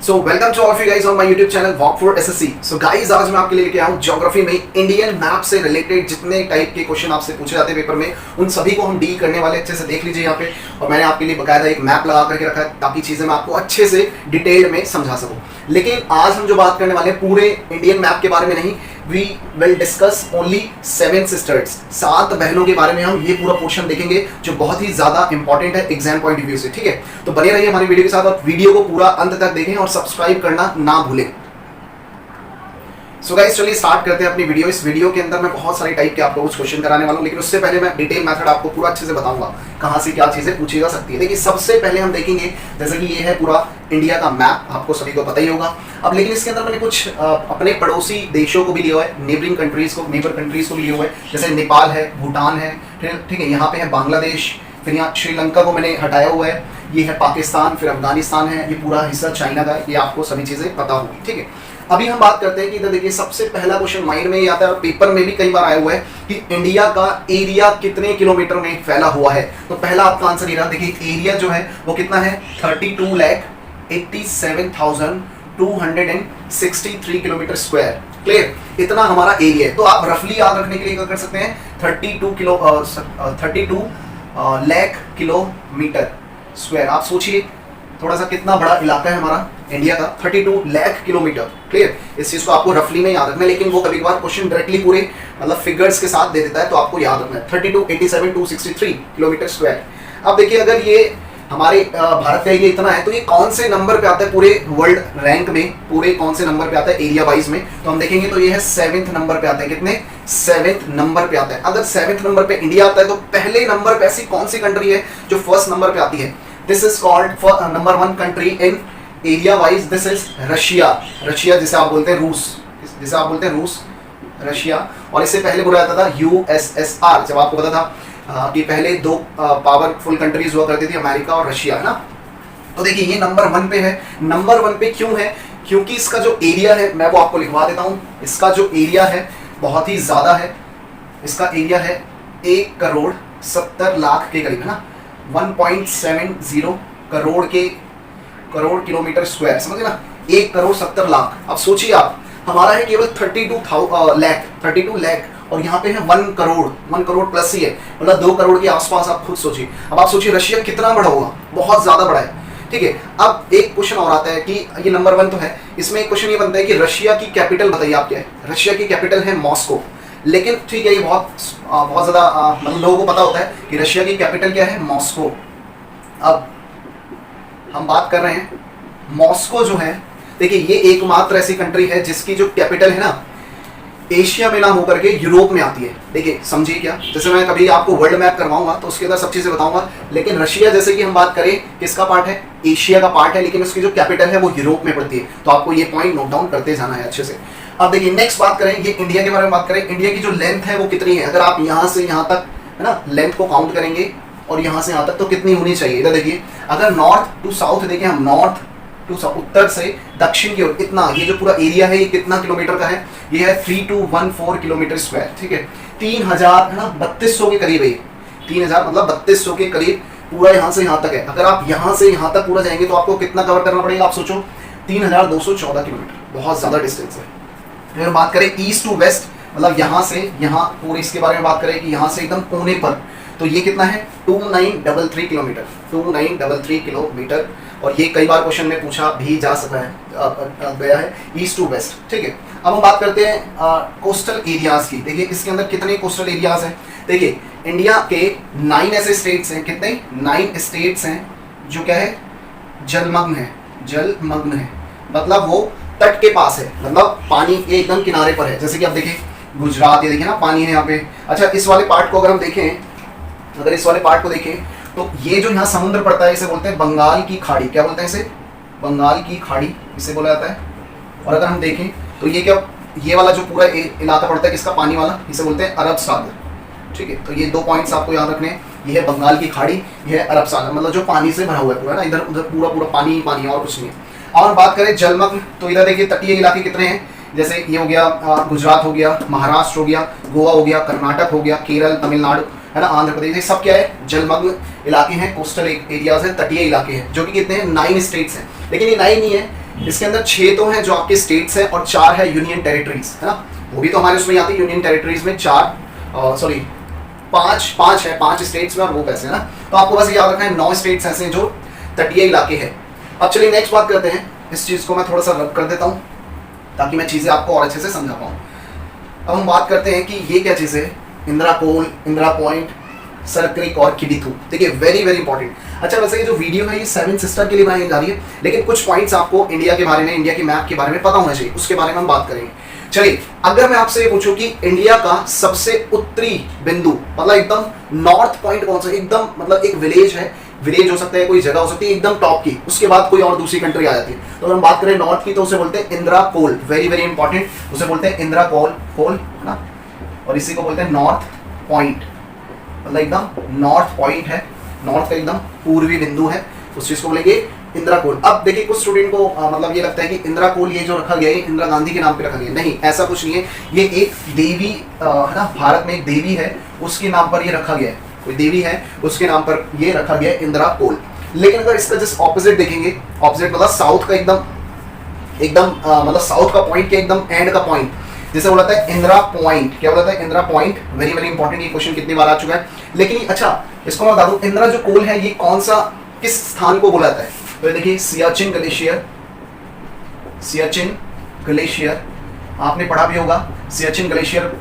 So welcome to all of you guys on my YouTube channel walk for SSC. So guys आज मैं आपके लिए लेके आया हूं ज्योग्राफी में इंडियन मैप से रिलेटेड जितने टाइप के क्वेश्चन आपसे पूछे जाते हैं पेपर में, उन सभी को हम डील करने वाले। अच्छे से देख लीजिए यहाँ पे, और मैंने आपके लिए बकायदा एक मैप लगा करके रखा है ताकि चीजें मैं आपको अच्छे से डिटेल में समझा सकूं। लेकिन आज हम जो बात करने वाले हैं पूरे इंडियन मैप के बारे में नहीं, we will discuss only 7 sisters, 7 बहनों के बारे में हम ये पूरा पोर्शन देखेंगे जो बहुत ही ज्यादा इंपॉर्टेंट है एग्जाम पॉइंट ऑफ व्यू से। ठीक है, तो बने रहिए हमारी वीडियो के साथ और वीडियो को पूरा अंत तक देखें और सब्सक्राइब करना ना भूलें। सो गाइस चलिए स्टार्ट करते हैं अपनी वीडियो। इस वीडियो के अंदर मैं बहुत सारे टाइप के आपको कुछ क्वेश्चन कराने वाला हूं, लेकिन उससे पहले मैं डिटेल मेथड आपको पूरा अच्छे से बताऊंगा कहां से क्या चीजें पूछी जा सकती है। देखिए सबसे पहले हम देखेंगे, जैसे कि ये है पूरा इंडिया का मैप, आपको सभी को पता ही होगा। अब लेकिन इसके अंदर मैंने कुछ अपने पड़ोसी देशों को भी लिया हुआ है, नेबरिंग कंट्रीज को, नेबर कंट्रीज को भी लिया हुआ है। जैसे नेपाल है, भूटान है, ठीक है, यहाँ पे है बांग्लादेश, फिर यहाँ श्रीलंका को मैंने हटाया हुआ है, ये है पाकिस्तान, फिर अफगानिस्तान है, ये पूरा हिस्सा चाइना का है। ये आपको सभी चीजें पता होगी। ठीक है, अभी हम बात करते हैं कि इधर देखिए सबसे पहला क्वेश्चन माइंड में ये आता है और पेपर में भी कई बार आया हुआ है कि इंडिया का एरिया कितने किलोमीटर में फैला हुआ है। तो पहला आपका आंसर ये रहा। देखिए एरिया जो है वो कितना है, 32,87,263 किलोमीटर स्क्वायर। क्लियर, इतना हमारा एरिया है। तो आप रफली याद रखने के लिए क्या कर सकते हैं, 32 लाख किलोमीटर स्क्वायर। आप सोचिए थोड़ा सा कितना बड़ा इलाका है हमारा इंडिया का, 32 लाख किलोमीटर। क्लियर, इस चीज को आपको रफली में याद रखना है, लेकिन वो कभी कभार क्वेश्चन डायरेक्टली पूरे मतलब फिगर्स के साथ दे देता है, तो आपको याद रखना है 32,87,263 किलोमीटर स्क्वायर। अब देखिए अगर ये हमारे भारत का एरिया इतना है, तो ये कौन से नंबर पे आता है पूरे वर्ल्ड रैंक में, पूरे कौन से नंबर पे आता है एरिया वाइज में, तो हम देखेंगे तो ये है 7th नंबर पे आता है। कितने, 7th नंबर पे आता है। अगर 7th नंबर पे इंडिया आता है, तो पहले नंबर पे ऐसी कौन सी कंट्री है जो फर्स्ट नंबर पे आती है। This is called number 1 country in area wise, this is Russia. Russia जिसे आप बोलते हैं रूस, जिसे आप बोलते हैं रूस, रशिया। और इससे पहले बोला जाता था यूएसएसआर, जब आपको पता था कि पहले 2 पावरफुल कंट्रीज हुआ करती थी, अमेरिका और रशिया, है ना। तो देखिए ये नंबर 1 पे है। नंबर 1 पे क्यों है, क्योंकि इसका जो एरिया है मैं वो आपको लिखवा देता हूँ। इसका जो एरिया है बहुत ही ज्यादा है। इसका एरिया है 1,70,00,000 के करीब, है ना, 1.70 करोड़ किलोमीटर स्क्वायर, समझे ना, 1,70,00,000। अब सोचिए आप, हमारा है केवल 32 लाख और यहाँ पे है 1 करोड़ प्लस ही है, मतलब 2 करोड़ के आसपास। आप खुद सोचिए। अब आप सोचिए रशिया कितना बड़ा होगा, बहुत ज्यादा बड़ा है। ठीक है, अब एक क्वेश्चन और आता है कि ये नंबर 1 तो है, इसमें एक क्वेश्चन ये बनता है कि रशिया की कैपिटल बताइए आप क्या है। रशिया की कैपिटल है मॉस्को। लेकिन ठीक है, ये बहुत ज्यादा मतलब लोगों को पता होता है कि रशिया की कैपिटल क्या है, मॉस्को। अब हम बात कर रहे हैं मॉस्को जो है, देखिए ये एकमात्र ऐसी कंट्री है जिसकी जो कैपिटल है ना एशिया में ना होकर के यूरोप में आती है। देखिए समझिए क्या, जैसे मैं कभी आपको वर्ल्ड मैप करवाऊंगा तो उसके अंदर सब चीजें बताऊंगा, लेकिन रशिया जैसे कि हम बात करें किसका पार्ट है, एशिया का पार्ट है, लेकिन उसकी जो कैपिटल है वो यूरोप में पड़ती है। तो आपको ये पॉइंट नोट डाउन करते जाना है अच्छे से। अब देखिए नेक्स्ट बात करें, ये इंडिया के बारे में बात करें। इंडिया की जो लेंथ है वो कितनी है, अगर आप यहाँ से यहाँ तक, है ना, लेंथ को काउंट करेंगे और यहाँ से यहाँ तक तो कितनी होनी चाहिए। इधर देखिए, अगर नॉर्थ टू साउथ देखें हम, नॉर्थ टू उत्तर से दक्षिण की ओर, इतना ये जो पूरा एरिया है ये कितना किलोमीटर का है, ये है 3214 किलोमीटर स्क्वायर। ठीक है, 3000, है ना, 3200 के करीब है। 3000 मतलब 3200 के करीब पूरा यहाँ से यहाँ तक है। अगर आप यहाँ से यहाँ तक पूरा जाएंगे तो आपको कितना कवर करना पड़ेगा, आप सोचो, 3214 किलोमीटर, बहुत ज्यादा डिस्टेंस है। अगर बात करें ईस्ट टू वेस्ट, मतलब यहाँ से यहाँ पूरे इसके बारे में बात करें कि यहाँ से एकदम कोने पर, तो ये कितना है, 2933 किलोमीटर, 2933 किलोमीटर। और ये कई बार क्वेश्चन में पूछा भी जा सकता है, गया है ईस्ट टू वेस्ट। ठीक है, अब हम बात करते हैं कोस्टल एरियाज की। देखिए इसके अंदर कितने कोस्टल एरियाज हैं। देखिए इंडिया के 9 ऐसे स्टेट्स हैं, कितने, 9 स्टेट्स हैं जो क्या है, जलमग्न है, जलमग्न है, मतलब वो तट के पास है, मतलब पानी के एकदम किनारे पर है। जैसे कि आप देखिए गुजरात, ये देखिए ना पानी है यहाँ पे। अच्छा इस वाले पार्ट को अगर हम देखें, अगर इस वाले पार्ट को देखें तो ये जो यहाँ समुद्र पड़ता है इसे बोलते हैं बंगाल की खाड़ी। क्या बोलते हैं इसे, बंगाल की खाड़ी इसे बोला जाता है। और अगर हम देखें तो ये क्या, ये वाला जो पूरा इलाका पड़ता है किसका, पानी वाला, इसे बोलते हैं अरब सागर। ठीक है, तो ये 2 पॉइंट्स आपको याद रखने हैं, ये है बंगाल की खाड़ी, ये है अरब सागर, मतलब जो पानी से भरा हुआ है पूरा ना, इधर उधर पूरा पानी ही पानी है और कुछ नहीं है। और बात करें जलमग्न, तो इधर देखिए तटीय इलाके कितने हैं, जैसे ये हो गया गुजरात हो गया, महाराष्ट्र हो गया, गोवा हो गया, कर्नाटक हो गया, केरल, तमिलनाडु, है ना, आंध्र प्रदेश, ये सब क्या है, जलमग्न इलाके हैं, कोस्टल एरियाज हैं, तटीय इलाके हैं, जो कि कितने हैं, 9 स्टेट्स हैं। लेकिन ये 9 नहीं है, इसके अंदर 6 तो हैं जो आपके स्टेट्स हैं और 4 है यूनियन टेरिटरीज, है ना, वो भी तो हमारे उसमें आती है। यूनियन टेरिटरीज में 5 है, 5 स्टेट्स में और वो कैसे, है ना। तो आपको बस याद रखना है 9 स्टेट्स ऐसे हैं जो तटीय इलाके हैं। अब चलिए नेक्स्ट बात करते हैं, इस चीज को मैं थोड़ा सा रब कर देता हूँ ताकि मैं चीजें आपको और अच्छे से समझा पाऊँ। अब हम बात करते हैं कि ये क्या चीज़ है, इंदिरा कोल, इंदिरा पॉइंट, सर क्रिक और किबिथू। देखिए वेरी वेरी इंपॉर्टेंट। अच्छा वैसे ये जो वीडियो है ये 7 सिस्टर के लिए बनाई जा रही है, लेकिन कुछ पॉइंट्स आपको इंडिया के बारे में, इंडिया की मैप के बारे में पता होना चाहिए, उसके बारे में हम बात करेंगे। चलिए अगर मैं आपसे ये पूछूं कि इंडिया का सबसे उत्तरी बिंदु मतलब एकदम नॉर्थ पॉइंट कौन सा, एकदम मतलब एक विलेज है, विलेज हो सकता है, कोई जगह हो सकती है एकदम टॉप की, उसके बाद कोई और दूसरी कंट्री आ जाती है। तो अगर हम बात करें नॉर्थ की तो उसे बोलते हैं इंदिरा कोल, वेरी वेरी इंपॉर्टेंट, उसे बोलते हैं इंदिरा कोल, कोल ना, और इसी को बोलते हैं नॉर्थ पॉइंट, मतलब एकदम नॉर्थ पॉइंट है, नॉर्थ का एकदम पूर्वी बिंदु है, उस चीज को बोलेंगे इंदिरा कोल। अब देखिए कुछ स्टूडेंट को मतलब ये लगता है कि इंदिरा कोल ये जो रखा गया है इंदिरा गांधी के नाम पे रखा गया है, नहीं ऐसा कुछ नहीं है, ये एक देवी है ना, भारत में एक देवी है उसके नाम पर ये रखा गया है, कोई देवी है उसके नाम पर ये रखा गया है इंदिरा कोल। लेकिन अगर इसका जस्ट ऑपोजिट देखेंगे, ऑपोजिट मतलब साउथ का एकदम मतलब साउथ का पॉइंट के एकदम एंड का पॉइंट, जिसे बोला था इंदिरा पॉइंट, क्या बोला था Indira point, very very important, ये क्वेश्चन कितनी बार आ चुका है। लेकिन अच्छा इसको मैं बता दूं, इंदिरा जो कोल है ये कौन सा, किस स्थान को बुलाता है, तो देखिए सियाचिन ग्लेशियर, सियाचिन ग्लेशियर आपने पढ़ा भी होगा। सियाचिन ग्लेशियर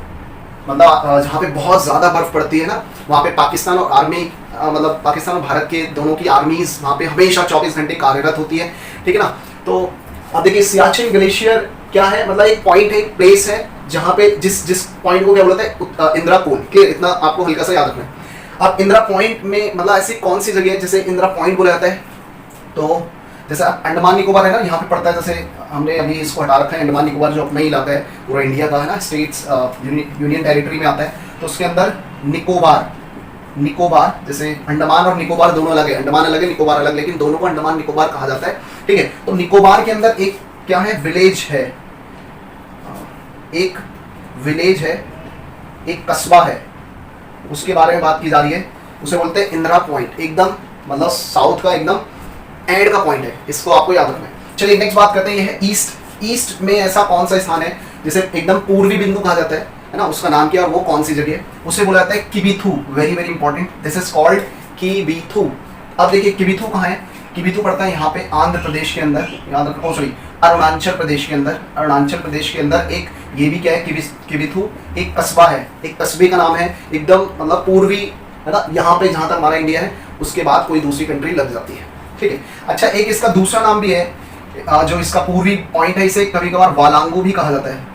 मतलब जहाँ पे बहुत ज्यादा बर्फ पड़ती है ना, वहाँ पे पाकिस्तान और आर्मी मतलब पाकिस्तान और भारत के दोनों की आर्मीज वहाँ पे हमेशा 24 घंटे कार्यरत होती है, ठीक है ना। तो अब देखिए सियाचिन ग्लेशियर क्या है, मतलब एक पॉइंट है, एक प्लेस है जहाँ पे जिस पॉइंट को क्या बोलता है इंदिरा कोल, क्लियर, इतना आपको हल्का सा याद रखना है। अब इंदिरा पॉइंट में मतलब ऐसी कौन सी जगह है जिसे इंदिरा पॉइंट बोला जाता है, तो जैसे अंडमान निकोबार है ना, यहाँ पे पड़ता है, जैसे हमने अभी इसको हटा रखा है, अंडमान निकोबार जो अपना ही इलाका है पूरा इंडिया का है ना, स्टेट्स यूनियन टेरिटरी में आता है, तो उसके अंदर निकोबार, निकोबार जैसे अंडमान और निकोबार दोनों अलग है, अंडमान अलग है निकोबार अलग, लेकिन दोनों को अंडमान निकोबार कहा जाता है, ठीक है। तो निकोबार के अंदर एक क्या है, विलेज है, एक विलेज है, एक कस्बा है, उसके बारे में बात की जा रही है, उसे बोलते हैं इंदिरा पॉइंट, एकदम मतलब साउथ का एकदम एंड का पॉइंट है, इसको आपको याद रखना है। चलिए नेक्स्ट बात करते हैं, ये है ईस्ट। ईस्ट में ऐसा कौन सा स्थान है जिसे एकदम पूर्वी बिंदु कहा जाता है ना, उसका नाम क्या है, वो कौन सी जगह है, उसे बोला जाता है Kibithu, very very important, this is called Kibithu. अब देखिए किबिथू कहाँ है, किबिथू पड़ता है यहाँ पे आंध्र प्रदेश के अंदर, याद रखो, सॉरी अरुणाचल प्रदेश के अंदर, अरुणाचल प्रदेश के अंदर एक ये भी क्या है किबिथू, एक कस्बा है, एक कस्बे का नाम है, एकदम मतलब पूर्वी है ना, यहाँ पे जहाँ तक हमारा इंडिया है उसके बाद कोई दूसरी कंट्री लग जाती है, ठीक है। अच्छा एक इसका दूसरा नाम भी है जो इसका पूर्वी पॉइंट है, इसे कभी कभार वालांगू भी कहा जाता है,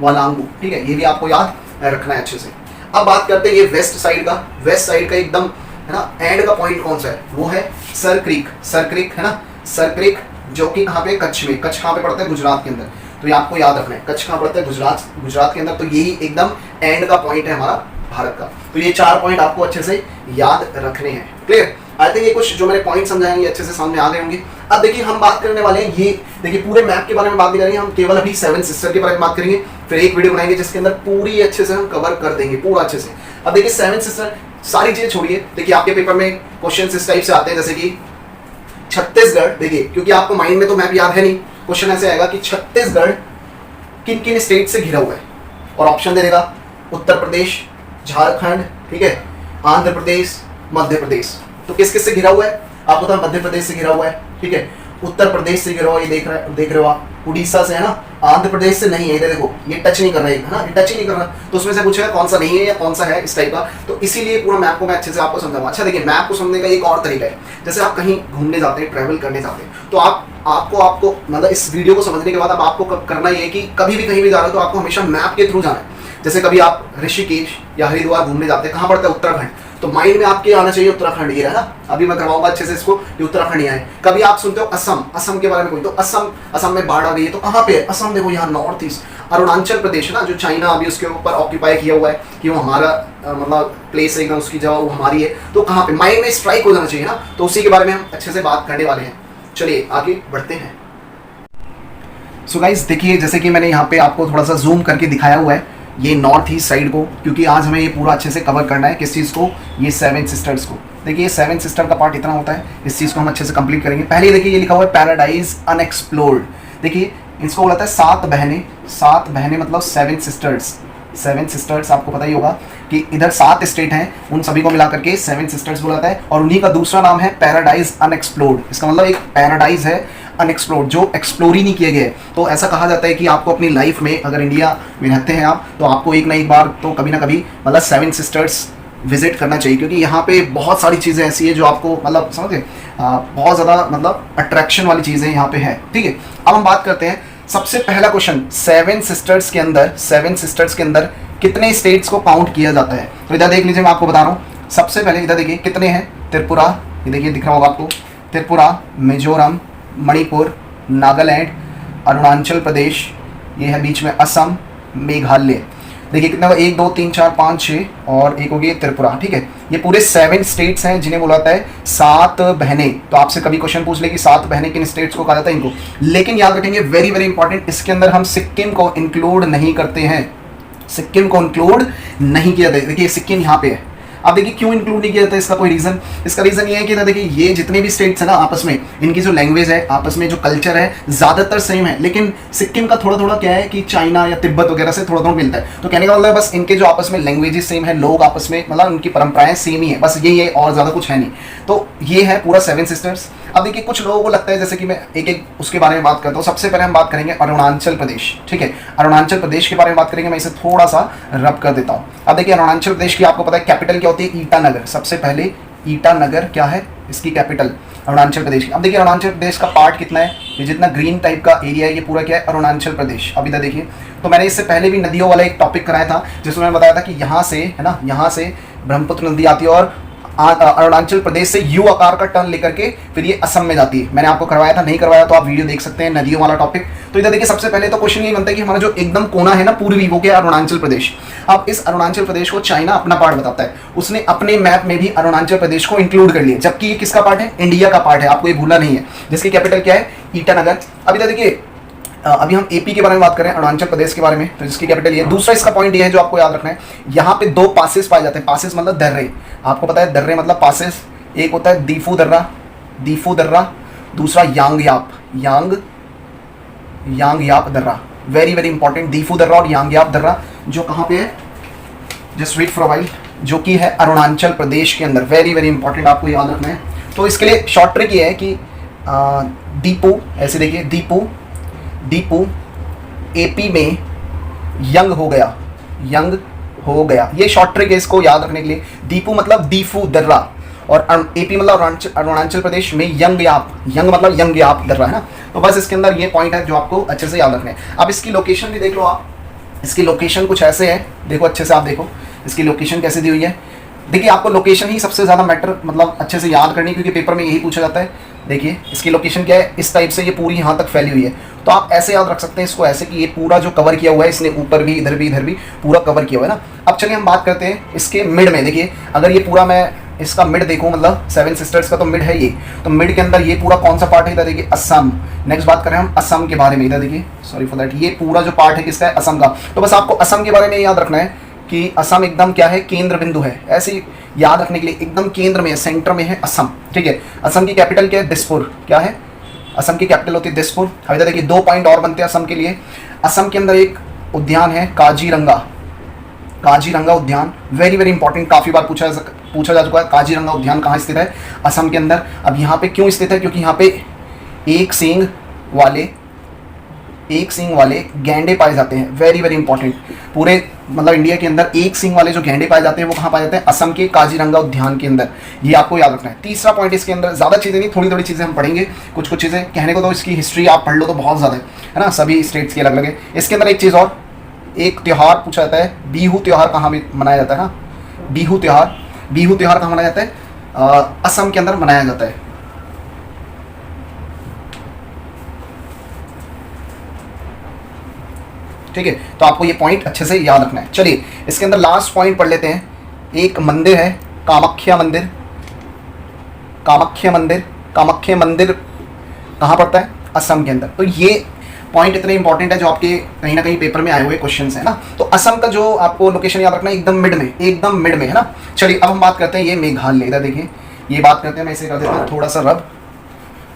वालांगू, ठीक है, ये भी आपको याद रखना है अच्छे से। अब बात करते हैं ये वेस्ट साइड का, वेस्ट साइड का एकदम है ना एंड का पॉइंट कौन सा है, वो है सर क्रीक, सर क्रीक है ना, सर क्रीक जो कि कहाँ पे, कच्छ में, कच्छ कहाँ पे पड़ता है, गुजरात के अंदर, तो ये आपको याद रखना है, कच्छ कहाँ पड़ता है, गुजरात के अंदर, तो यही एकदम एंड का पॉइंट है हमारा भारत का। तो ये 4 पॉइंट आपको अच्छे से याद रखने हैं, क्लियर। आई थिंक ये कुछ जो मैंने पॉइंट समझाए ये अच्छे से समझ में आ गए होंगे। अब देखिए हम बात करने वाले हैं, ये देखिए पूरे मैप के बारे में बात नहीं करेंगे, हम केवल अभी 7 सिस्टर के बारे में बात करेंगे, फिर एक वीडियो बनाएंगे जिसके अंदर पूरी अच्छे से हम कवर कर देंगे, पूरा अच्छे से। अब देखिए 7 सिस्टर सारी चीजें छोड़िए, देखिए आपके पेपर में क्वेश्चन इस टाइप से आते हैं, जैसे कि छत्तीसगढ़, देखिए क्योंकि आपको माइंड में तो मैप याद है नहीं, क्वेश्चन ऐसे आएगा कि छत्तीसगढ़ किन किन स्टेट से घिरा हुआ है, और ऑप्शन दे देगा उत्तर प्रदेश, झारखंड, ठीक है, आंध्र प्रदेश, मध्य प्रदेश। तो किस किस से घिरा हुआ है, आपको तो मध्य प्रदेश से घिरा हुआ है, ठीक है, उत्तर प्रदेश से घिरा हुआ, ये देख रहे हो आप, उड़ीसा से है ना, आंध्र प्रदेश से नहीं है, इधर देखो ये टच नहीं कर रहा है ना, ये टच ही नहीं कर रहा, तो उसमें से पूछेगा कौन सा नहीं है या कौन सा है, इस टाइप का। तो इसीलिए पूरा मैप को मैं अच्छे से आपको समझाऊंगा। अच्छा देखिए मैप को समझने का एक और तरीका है, जैसे आप कहीं घूमने जाते हैं, ट्रैवल करने जाते हैं, तो आपको मतलब इस वीडियो को समझने के बाद अब आपको करना ये है कि कभी भी कहीं भी जा रहे हो तो आपको हमेशा मैप के थ्रू जाना है। जैसे कभी आप ऋषिकेश या हरिद्वार घूमने जाते हैं, कहाँ पड़ता है, उत्तराखंड, तो माइंड में आपके आना चाहिए उत्तराखंड, ये है ना, अभी मैं करवाऊंगा अच्छे से इसको, ये उत्तराखंड यहाँ है। कभी आप सुनते हो असम, असम के बारे में कोई, तो असम में बाढ़ आ गई है, तो कहाँ पे है असम, देखो यहाँ नॉर्थ ईस्ट। अरुणाचल प्रदेश ना, जो चाइना अभी उसके ऊपर ऑक्यूपाई किया हुआ है कि वो हमारा मतलब प्लेस है एकदम, उसकी जगह वो हमारी है, तो कहाँ पे, माइंड में स्ट्राइक हो जाना चाहिए ना, तो उसी के बारे में हम अच्छे से बात करने वाले हैं। चलिए आगे बढ़ते हैं। सो गाइस देखिए जैसे कि मैंने यहाँ पे आपको थोड़ा सा जूम करके दिखाया हुआ है, ये नॉर्थ ईस्ट साइड को, क्योंकि आज हमें ये पूरा अच्छे से कवर करना है। किस चीज़ को? ये 7 सिस्टर्स को। देखिए ये 7 सिस्टर का पार्ट इतना होता है, इस चीज़ को हम अच्छे से कंप्लीट करेंगे। पहले देखिए ये लिखा हुआ है पैराडाइज अनएक्सप्लोर्ड। देखिए इसको बोला था 7 बहनें। 7 बहनें मतलब 7 सिस्टर्स। 7 सिस्टर्स आपको पता ही होगा कि इधर 7 स्टेट हैं, उन सभी को मिला करके 7 सिस्टर्स बोलाता है। और उन्हीं का दूसरा नाम है पैराडाइज अनएक्सप्लोर्ड। इसका मतलब एक पैराडाइज है अनएक्सप्लोर्ड, जो एक्सप्लोर ही नहीं किए गए। तो ऐसा कहा जाता है कि आपको अपनी लाइफ में, अगर इंडिया में रहते हैं आप, तो आपको एक ना एक बार तो कभी ना कभी मतलब 7 सिस्टर्स विजिट करना चाहिए, क्योंकि यहाँ पे बहुत सारी चीज़ें ऐसी है जो आपको मतलब समझे बहुत ज़्यादा मतलब अट्रैक्शन वाली चीज़ें यहाँ पे है। ठीक है, अब हम बात करते हैं सबसे पहला क्वेश्चन, 7 सिस्टर्स के अंदर कितने स्टेट्स को काउंट किया जाता है? तो इधर देख लीजिए, मैं आपको बता रहा हूँ। सबसे पहले इधर देखिए कितने हैं। त्रिपुरा, ये देखिए दिख रहा होगा आपको, त्रिपुरा, मिजोरम, मणिपुर, नागालैंड, अरुणाचल प्रदेश, ये है बीच में असम, मेघालय। देखिए कितना, 1 2 3 4 5 6 और एक हो गई त्रिपुरा। ठीक है, ये पूरे 7 स्टेट्स हैं जिन्हें बोला जाता है 7 बहनें। तो आपसे कभी क्वेश्चन पूछ ले कि 7 बहनें किन स्टेट्स को कहा जाता है इनको, लेकिन याद रखेंगे वेरी वेरी इंपॉर्टेंट, इसके अंदर हम सिक्किम को इंक्लूड नहीं करते हैं। सिक्किम को इंक्लूड नहीं किया जाता। देखिए सिक्किम यहाँ पे है। अब देखिए क्यों इंक्लूड नहीं किया जाता है, इसका कोई रीजन? इसका रीजन ये है कि देखिए ये जितने भी स्टेट्स हैं ना आपस में, इनकी जो लैंग्वेज है, आपस में जो कल्चर है, ज़्यादातर सेम है। लेकिन सिक्किम का थोड़ा थोड़ा क्या है कि चाइना या तिब्बत वगैरह से थोड़ा थोड़ा मिलता है। तो कहने का मतलब है बस इनके जो आपस में लैंग्वेजेस सेम है, लोग आपस में मतलब उनकी परंपराएं सेम ही है, बस यही है और ज़्यादा कुछ है नहीं। तो ये है पूरा 7 सिस्टर्स। अब देखिए कुछ लोगों को लगता है, जैसे कि मैं एक एक उसके बारे में बात करता हूँ। सबसे पहले हम बात करेंगे अरुणाचल प्रदेश। ठीक है, अरुणाचल प्रदेश के बारे में बात करेंगे। मैं इसे थोड़ा सा रब कर देता हूँ। अब देखिए अरुणाचल प्रदेश की आपको पता है कैपिटल क्या होती है? ईटानगर। सबसे पहले ईटानगर क्या है इसकी कैपिटल? अरुणाचल प्रदेश की। अब देखिए अरुणाचल प्रदेश का पार्ट कितना है, ये जितना ग्रीन टाइप का एरिया है ये पूरा क्या है? अरुणाचल प्रदेश। अब इधर देखिए, तो मैंने इससे पहले भी नदियों वाला एक टॉपिक कराया था, जिसमें मैंने बताया था कि यहाँ से है ना, यहाँ से ब्रह्मपुत्र नदी आती है और अरुणाचल प्रदेश से यू आकार का टर्न लेकर के फिर ये असम में जाती है। मैंने आपको करवाया था, नहीं करवाया तो आप वीडियो देख सकते हैं, नदियों वाला टॉपिक। तो इधर देखिए सबसे पहले तो क्वेश्चन ये बनता है कि हमारा जो एकदम कोना है ना पूर्वी, वो क्या? अरुणाचल प्रदेश। अब इस अरुणाचल प्रदेश को चाइना अपना पार्ट बताता है, उसने अपने मैप में भी अरुणाचल प्रदेश को इंक्लूड कर लिया, जबकि ये किसका पार्ट है? इंडिया का पार्ट है, आपको ये भूलना नहीं है, जिसकी कैपिटल क्या है? ईटानगर। अब इधर देखिए अभी हम एपी के बारे में बात करें, अरुणाचल प्रदेश के बारे में, तो जिसकी कैपिटल ये। दूसरा इसका पॉइंट ये है जो आपको याद रखना है, यहाँ पे 2 पासेस पाए जाते हैं। पासेस मतलब दर्रे, आपको पता है दर्रे मतलब पासेस। एक होता है दीफू दर्रा, दूसरा यांगयाप दर्रा। वेरी वेरी इंपॉर्टेंट, दीफू दर्रा और यांगयाप दर्रा, जो कहाँ पे है? Just wait for a while, जो कि है अरुणाचल प्रदेश के अंदर। वेरी वेरी इंपॉर्टेंट, आपको याद रखना है। तो इसके लिए शॉर्ट ट्रिक ये है कि दीपू, ऐसे देखिए दीपू एपी में यंग हो गया, ये शॉर्ट ट्रिक है इसको याद रखने के लिए। दीपू मतलब दीफू दर्रा और एपी मतलब अरुणाचल प्रदेश में यंग मतलब यंगयाप दर्रा है ना। तो बस इसके अंदर ये पॉइंट है जो आपको अच्छे से याद रखने हैं। अब इसकी लोकेशन भी देख लो आप, इसकी लोकेशन कुछ ऐसे है, देखो अच्छे से आप देखो इसकी लोकेशन कैसे दी हुई है। देखिए आपको लोकेशन ही सबसे ज़्यादा मैटर मतलब अच्छे से याद करनी, क्योंकि पेपर में यही पूछा जाता है। देखिए इसकी लोकेशन क्या है, इस टाइप से ये पूरी यहाँ तक फैली हुई है। तो आप ऐसे याद रख सकते हैं इसको, ऐसे कि ये पूरा जो कवर किया हुआ है इसने, ऊपर भी इधर भी पूरा कवर किया हुआ है ना। अब चलिए हम बात करते हैं इसके मिड में। देखिए अगर ये पूरा मैं इसका मिड देखूँ, मतलब 7 सिस्टर्स का तो मिड है ये, तो मिड के अंदर ये पूरा कौन सा पार्ट है? इधर देखिए असम। नेक्स्ट बात करें हम असम के बारे में, इधर देखिए, सॉरी फॉर दैट, ये पूरा जो पार्ट है किसका है? असम का। तो बस आपको असम के बारे में याद रखना है कि असम एकदम क्या है? केंद्र बिंदु है। ऐसे याद रखने के लिए एकदम केंद्र में है, सेंटर में है असम। ठीक है, असम की कैपिटल क्या है? दिसपुर। क्या है? असम की कैपिटल होती है दिसपुर। अब इधर देखिए 2 पॉइंट और बनते हैं असम के लिए। असम के अंदर एक उद्यान है काजीरंगा उद्यान। वेरी वेरी इंपॉर्टेंट, काफ़ी बार पूछा जा चुका है। काजीरंगा उद्यान कहाँ स्थित है? असम के अंदर। अब यहाँ पे क्यों स्थित है? क्योंकि यहाँ पे एक सींग वाले गैंडे पाए जाते हैं। वेरी वेरी इंपॉर्टेंट, पूरे मतलब इंडिया के अंदर एक सींग वाले जो गैंडे पाए जाते हैं वो कहाँ पाए जाते हैं? असम के काजीरंगा उद्यान के अंदर। ये आपको याद रखना है। तीसरा पॉइंट इसके अंदर, ज़्यादा चीज़ें नहीं, थोड़ी थोड़ी चीज़ें हम पढ़ेंगे, कुछ चीज़ें कहने को तो इसकी हिस्ट्री आप पढ़ लो तो बहुत ज़्यादा है ना, सभी स्टेट्स की अलग अलग है। इसके अंदर एक चीज़ और, एक त्यौहार पूछा जाता है, बिहू त्यौहार कहाँ मनाया जाता है ना? बिहू त्यौहार कहाँ मनाया जाता है? असम के अंदर मनाया जाता है। ठीक है, तो आपको ये पॉइंट अच्छे से याद रखना है। चलिए इसके अंदर लास्ट पॉइंट पढ़ लेते हैं। एक मंदिर है कामाख्या मंदिर कहाँ पड़ता है? असम के अंदर। तो ये पॉइंट इतने इंपॉर्टेंट है जो आपके कहीं ना कहीं पेपर में आए हुए क्वेश्चन है ना। तो असम का जो आपको लोकेशन याद रखना है एकदम मिड में, एकदम मिड में है ना। चलिए अब हम बात करते हैं ये मेघालय, इधर देखिए ये बात करते हैं, मैं इसे कर देता हूँ थोड़ा सा रब।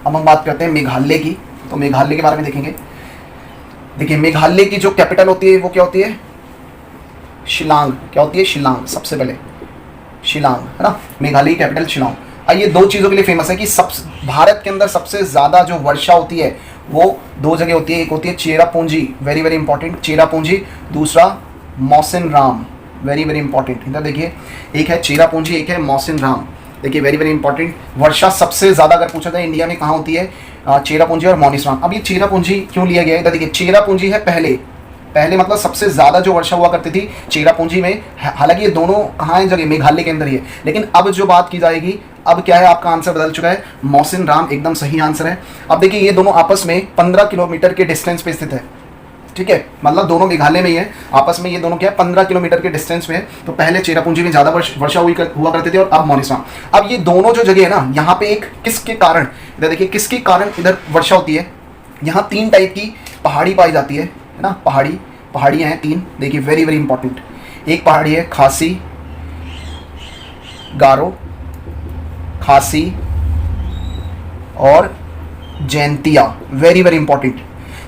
अब हम बात करते हैं मेघालय की, तो मेघालय के बारे में देखेंगे। देखिए मेघालय की जो कैपिटल होती है वो क्या होती है, शिलांग। क्या होती है, शिलांग, सबसे पहले शिलांग है ना, मेघालय की कैपिटल शिलांग। अब ये दो चीज़ों के लिए फेमस है कि सब भारत के अंदर सबसे ज़्यादा जो वर्षा होती है वो दो जगह होती है, एक होती है Cherrapunji, very very important Cherrapunji, दूसरा मौसिन राम, वेरी वेरी इंपॉर्टेंट। इधर देखिए एक है चेरापूंजी, एक है मौसिन राम, देखिए वेरी वेरी इंपॉर्टेंट। वर्षा सबसे ज़्यादा अगर पूछा जाए इंडिया में कहाँ होती है, चेरापूंजी और मौसिन राम। अब ये चेरापूंजी क्यों लिया गया है, इधर देखिए चेरापूंजी है पहले मतलब सबसे ज़्यादा जो वर्षा हुआ करती थी चेरापूंजी में। हालांकि ये दोनों कहाँ है जगह, मेघालय के अंदर ही है, लेकिन अब जो बात की जाएगी, अब क्या है, आपका आंसर बदल चुका है, मौसिन राम एकदम सही आंसर है। अब देखिए ये दोनों आपस में 15 किलोमीटर के डिस्टेंस पे स्थित है, ठीक है, मतलब दोनों मेघालय में ही है, आपस में ये दोनों क्या है 15 किलोमीटर के डिस्टेंस में है। तो पहले चेरापूंजी में ज़्यादा वर्षा हुआ करती थी और अब मौसिन राम। अब ये दोनों जो जगह है ना, यहाँ पे एक किसके कारण, इधर देखिए किसके कारण इधर वर्षा होती है, यहाँ 3 टाइप की पहाड़ी पाई जाती है ना, पहाड़ियाँ हैं 3, देखिए वेरी वेरी इंपॉर्टेंट। एक पहाड़ी है खासी गारो, खासी और जैंतिया, वेरी वेरी इंपॉर्टेंट।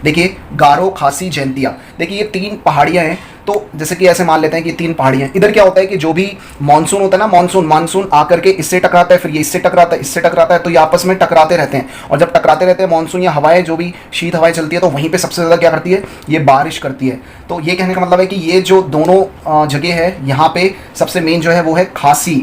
देखिए गारो, खासी, जैंतिया, देखिए ये 3 पहाड़ियाँ हैं। तो जैसे कि ऐसे मान लेते हैं कि 3 पहाड़ियाँ हैं। इधर क्या होता है कि जो भी मानसून होता है ना, मानसून आकर के इससे टकराता है, फिर ये इससे टकराता है, इससे टकराता है, तो ये आपस में टकराते रहते हैं। और जब टकराते रहते हैं मानसून या हवाएं, जो भी शीत हवाएं चलती है, तो वहीं पे सबसे ज़्यादा क्या करती है, ये बारिश करती है। तो ये कहने का मतलब है कि ये जो दोनों जगह है, यहाँ पे सबसे मेन जो है वो है खासी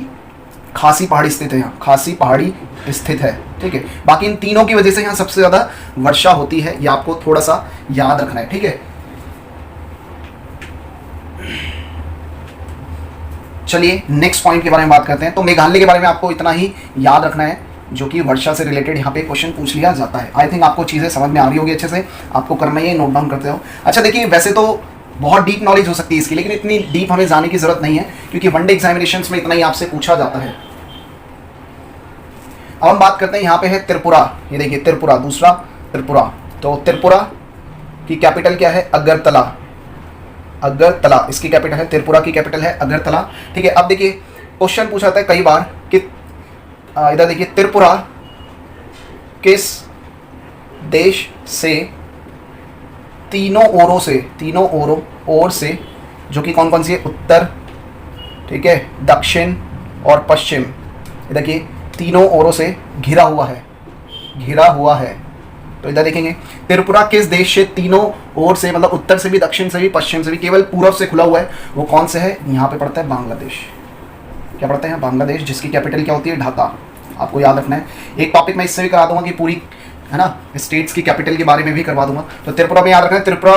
पहाड़ी स्थित है, यहाँ खासी पहाड़ी स्थित है, ठीक है। बाकी इन तीनों की वजह से यहाँ सबसे ज़्यादा वर्षा होती है, ये आपको थोड़ा सा याद रखना है, ठीक है। चलिए नेक्स्ट पॉइंट के बारे में बात करते हैं। तो मेघालय के बारे में आपको इतना ही याद रखना है जो कि वर्षा से रिलेटेड यहाँ पे क्वेश्चन पूछ लिया जाता है। आई थिंक आपको चीज़ें समझ में आ रही होगी अच्छे से, आपको करना ही है, नोट डाउन करते हो। अच्छा देखिए वैसे तो बहुत डीप नॉलेज हो सकती है इसकी, लेकिन इतनी डीप हमें जाने की जरूरत नहीं है, क्योंकि वनडे एग्जामिनेशंस में इतना ही आपसे पूछा जाता है। अब हम बात करते हैं, यहाँ पे है त्रिपुरा, ये देखिए त्रिपुरा, दूसरा त्रिपुरा। तो त्रिपुरा की कैपिटल क्या है, अगरतला, इसकी कैपिटल है, त्रिपुरा की कैपिटल है अगरतला, ठीक है। अब देखिए क्वेश्चन पूछा जाता है कई बार कि इधर देखिए त्रिपुरा किस देश से तीनों ओर से, जो कि कौन कौन सी है, उत्तर, ठीक है, दक्षिण और पश्चिम, देखिए तीनों ओरों से घिरा हुआ है। तो इधर देखेंगे त्रिपुरा किस देश से तीनों ओर से, मतलब उत्तर से भी, दक्षिण से भी, पश्चिम से भी, केवल पूर्व से खुला हुआ है, वो कौन से है, यहाँ पे पड़ता है बांग्लादेश। क्या पड़ता है, बांग्लादेश, जिसकी कैपिटल क्या होती है, ढाका। आपको याद रखना है। एक टॉपिक मैं इससे भी करा दूंगा कि पूरी है ना स्टेट्स की कैपिटल के बारे में भी करवा दूंगा। तो त्रिपुरा में याद रखना है, त्रिपुरा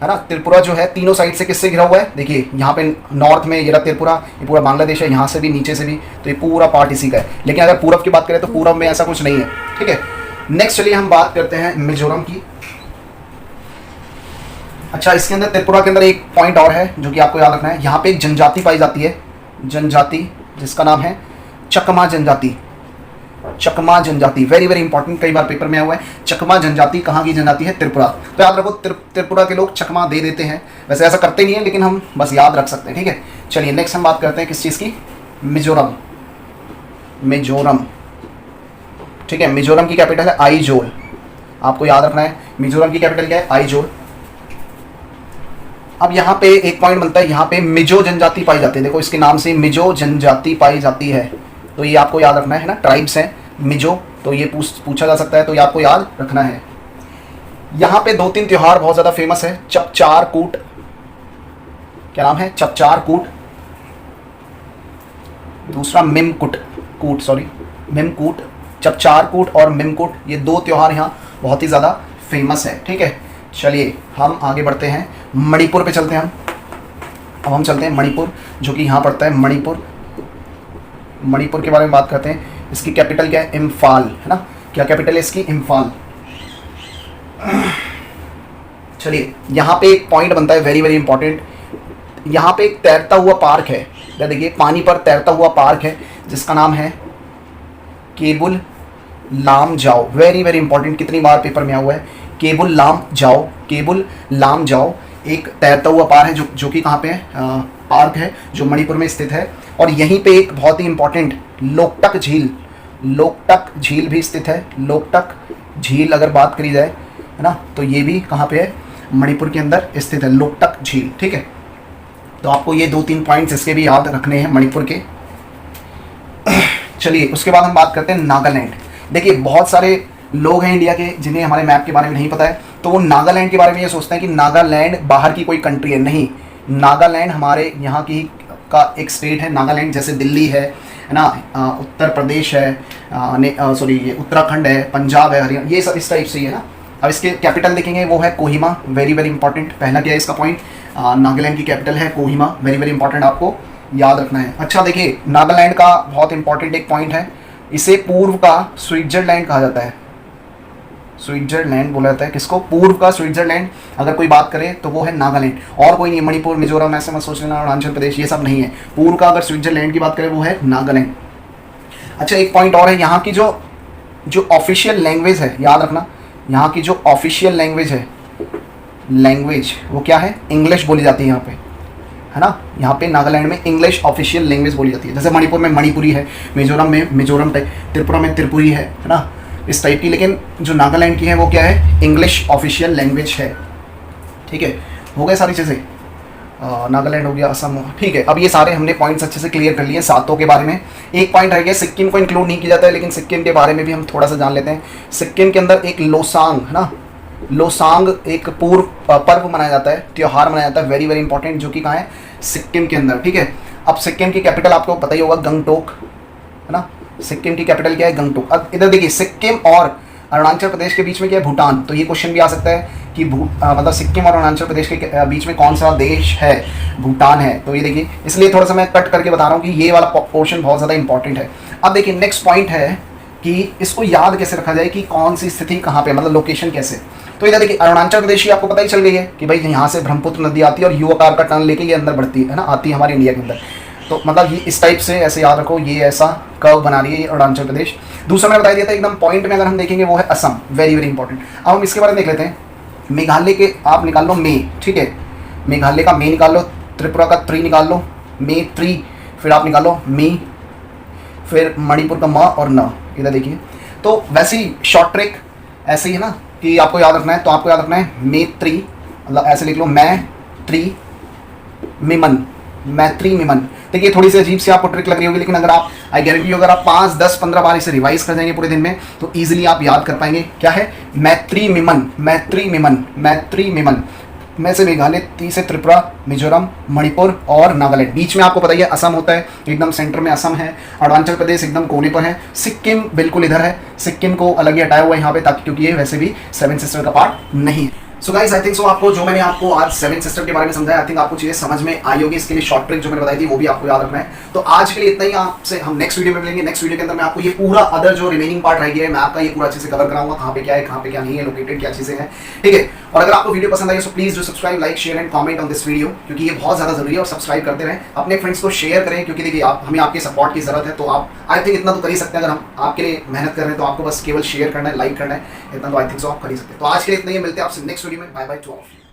है ना, त्रिपुरा जो है तीनों साइड से किससे घिरा हुआ है, देखिए यहाँ पे नॉर्थ में ये रहा त्रिपुरा, ये पूरा बांग्लादेश है, यहाँ से भी नीचे से भी, तो ये पूरा पार्ट इसी का है। लेकिन अगर पूरब की बात करें तो पूरब में ऐसा कुछ नहीं है, ठीक है। नेक्स्ट चलिए हम बात करते हैं मिजोरम की। अच्छा इसके अंदर त्रिपुरा के अंदर एक पॉइंट और है जो कि आपको याद रखना है, यहाँ पे एक जनजाति पाई जाती है, जनजाति जिसका नाम है चकमा जनजाति, वेरी वेरी इंपॉर्टेंट, कई बार पेपर में आया हुआ है। चकमा जनजाति कहाँ की जनजाति है, त्रिपुरा। तो याद रखो त्रिपुरा के लोग चकमा दे देते हैं, वैसे ऐसा करते नहीं है लेकिन हम बस याद रख सकते हैं, ठीक है। चलिए नेक्स्ट हम बात करते हैं किस चीज़ की, मिजोरम, ठीक है। मिजोरम की कैपिटल है आइजोल, आपको याद रखना है मिजोरम की कैपिटल क्या है, आइजोल। अब यहाँ पे एक पॉइंट बनता है, यहाँ पे मिजो जनजाति पाई जाती है, देखो इसके नाम से मिजो जनजाति पाई जाती है, तो ये आपको याद रखना है ना, ट्राइब्स हैं मिजो, तो ये पूछा जा सकता है, तो ये आपको याद रखना है। यहाँ पे 2-3 त्योहार बहुत ज़्यादा फेमस है, चपचार कूट, क्या नाम है, चपचार कूट, दूसरा मिमकुट, चपचार कूट और मिमकुट, ये 2 त्योहार यहाँ बहुत ही ज़्यादा फेमस है, ठीक है। चलिए हम आगे बढ़ते हैं, मणिपुर पे चलते हैं अब हम चलते हैं मणिपुर, जो कि यहाँ पड़ता है मणिपुर के बारे में बात करते हैं। इसकी कैपिटल क्या है, इम्फाल, है ना, क्या कैपिटल है इसकी, इम्फाल। चलिए यहाँ पे एक पॉइंट बनता है वेरी वेरी इंपॉर्टेंट, यहाँ पे एक तैरता हुआ पार्क है, देखिए पानी पर तैरता हुआ पार्क है जिसका नाम है Keibul Lamjao, very very important, कितनी बार पेपर में आया हुआ है, केबुल लाम जाओ, केबुल लाम जाओ एक तैरता हुआ पार है जो कि कहाँ पे है, पार्क है जो मणिपुर में स्थित है। और यहीं पे एक बहुत ही इंपॉर्टेंट लोकटक झील, लोकटक झील भी स्थित है। लोकटक झील अगर बात करी जाए है ना, तो ये भी कहाँ पे है, मणिपुर के अंदर स्थित है लोकटक झील। ठीक है, तो आपको ये 2-3 पॉइंट्स इसके भी याद रखने हैं मणिपुर के। चलिए उसके बाद हम बात करते हैं नागालैंड। देखिए बहुत सारे लोग हैं इंडिया के जिन्हें हमारे मैप के बारे में नहीं पता है, तो वो नागालैंड के बारे में ये सोचते हैं कि नागालैंड बाहर की कोई कंट्री है। नहीं, नागालैंड हमारे यहाँ की का एक स्टेट है। नागालैंड जैसे दिल्ली है ना, उत्तर प्रदेश है, सॉरी ये उत्तराखंड है, पंजाब है, हरियाणा, ये सब इस टाइप से ही है ना। अब इसके कैपिटल देखेंगे वो है कोहिमा, वेरी वेरी इंपॉर्टेंट। पहला क्या है इसका पॉइंट, नागालैंड की कैपिटल है कोहिमा, वेरी वेरी इंपॉर्टेंट, आपको याद रखना है। अच्छा देखिए नागालैंड का बहुत इंपॉर्टेंट एक पॉइंट है, इसे पूर्व का स्विट्जरलैंड कहा जाता है। स्विट्जरलैंड बोला जाता है किसको, पूर्व का स्विट्जरलैंड अगर कोई बात करे तो वो है नागालैंड, और कोई नहीं। मणिपुर, मिजोरम ऐसे मत सोच लेना, अरुणाचल प्रदेश, ये सब नहीं है। पूर्व का अगर स्विट्जरलैंड की बात करें वो है नागालैंड। अच्छा एक पॉइंट और है, यहाँ की जो ऑफिशियल लैंग्वेज है, याद रखना, यहाँ की जो ऑफिशियल लैंग्वेज है, लैंग्वेज वो क्या है, इंग्लिश बोली जाती है यहाँ पे, है ना। यहाँ पे नागालैंड में इंग्लिश ऑफिशियल लैंग्वेज बोली जाती है। जैसे मणिपुर में मणिपुरी है, मिजोरम में मिजोरम टाइप, त्रिपुरा में त्रिपुरी है ना, इस टाइप की। लेकिन जो नागालैंड की है वो क्या है, इंग्लिश ऑफिशियल लैंग्वेज है। ठीक है, हो गए सारी चीज़ें, नागालैंड हो गया, असम हो, ठीक है। अब ये सारे हमने पॉइंट्स अच्छे से क्लियर कर लिए सातों के बारे में। एक पॉइंट रह गया, सिक्किम को इंक्लूड नहीं किया जाता है, लेकिन सिक्किम के बारे में भी हम थोड़ा सा जान लेते हैं। सिक्किम के अंदर एक लोसांग है ना, लोसांग एक पूर्व पर्व मनाया जाता है, त्यौहार मनाया जाता है, वेरी वेरी इंपॉर्टेंट, जो कि कहाँ है, सिक्किम के अंदर। ठीक है, अब सिक्किम की कैपिटल आपको पता ही होगा, गंगटोक, है ना। सिक्किम की कैपिटल क्या है, गंगटोक। अब इधर देखिए सिक्किम और अरुणाचल प्रदेश के बीच में क्या है, भूटान। तो ये क्वेश्चन भी आ सकता है कि मतलब सिक्किम और अरुणाचल प्रदेश के बीच में कौन सा देश है, भूटान है। तो ये देखिए, इसलिए थोड़ा सा मैं कट करके बता रहा हूँ कि ये वाला पोर्शन बहुत ज़्यादा इंपॉर्टेंट है। अब देखिए नेक्स्ट पॉइंट है कि इसको याद कैसे रखा जाए कि कौन सी स्थिति कहाँ पे, मतलब लोकेशन कैसे। तो इधर देखिए अरुणाचल प्रदेश की आपको पता ही चल गई है कि भाई यहाँ से ब्रह्मपुत्र नदी आती है और यू आकार का टर्न लेके ये अंदर बढ़ती है ना, आती है हमारे इंडिया के अंदर। तो मतलब ये इस टाइप से ऐसे याद रखो, ये ऐसा कर्व बना रही है ये अरुणाचल प्रदेश। दूसरा मैं बता दिया था एकदम पॉइंट में, अगर हम देखेंगे वो है असम, वेरी वेरी इंपॉर्टेंट। अब हम इसके बारे में देख लेते हैं। मेघालय के आप निकाल लो मे, ठीक है, मेघालय का मे निकाल लो, त्रिपुरा का त्रि निकाल लो, मे त्रि, फिर आप निकालो मी, फिर मणिपुर का म और न, इधर देखिए। तो वैसे ही शॉर्ट ट्रिक ऐसे ही है ना कि आपको याद रखना है, तो आपको याद रखना है मैत्री, मतलब ऐसे लिख लो, मैत्री मिमन, मैत्री मिमन। देखिए थोड़ी सी अजीब सी आपको ट्रिक लग रही होगी, लेकिन अगर आप, आई गारंटी यू, अगर आप 5, 10, 15 बार इसे रिवाइज कर जाएंगे पूरे दिन में तो इजीली आप याद कर पाएंगे। क्या है, मैत्री मिमन, मैत्री मिमन, मैत्री मिमन। में से मेघालय, ती से त्रिपुरा, मिजोरम, मणिपुर और नागालैंड। बीच में आपको पता ही है असम होता है, एकदम सेंटर में असम है। अरुणाचल प्रदेश एकदम कोने पर है। सिक्किम बिल्कुल इधर है, सिक्किम को अलग ही हटाया हुआ है यहाँ पे, ताकि क्योंकि ये वैसे भी 7 सिस्टर का पार्ट नहीं है। So guys I think so आपको जो मैंने आपको आज 7 सिस्टर के बारे में समझाया, आई थिंक आपको चीजें समझ में आई होगी। इसके लिए शॉर्ट ट्रिक जो मैंने बताई थी वो भी आपको याद रखना है। तो आज के लिए इतना ही, आपसे हम नेक्स्ट वीडियो में मिलेंगे। नेक्स्ट वीडियो के अंदर मैं आपको ये पूरा अदर जो रिमेनिंग पार्ट रह गया है, मैं आपका ये पूरा अच्छे से कवर कराऊंगा, कहाँ पे क्या है, कहाँ पे क्या नहीं है, लोकेटेड क्या चीजें हैं, ठीक है। और अगर आपको वीडियो पसंद आई तो please do subscribe, like, share and comment on this video, क्योंकि ये बहुत ज्यादा जरूरी है। और सब्सक्राइब करते रहें, अपने फ्रेंड्स को शेयर करें, क्योंकि देखिए हमें आपके सपोर्ट की जरूरत है। तो आप आई थिंक इतना तो कर ही सकते हैं, अगर हम आपके लिए मेहनत कर रहे हैं तो आपको बस केवल शेयर करना है, लाइक करना है, इतना तो आई थिंक सो आप कर ही सकते हैं। तो आज के लिए इतना ही, मिलते हैं आपसे नेक्स्ट वीडियो में। Bye bye to all.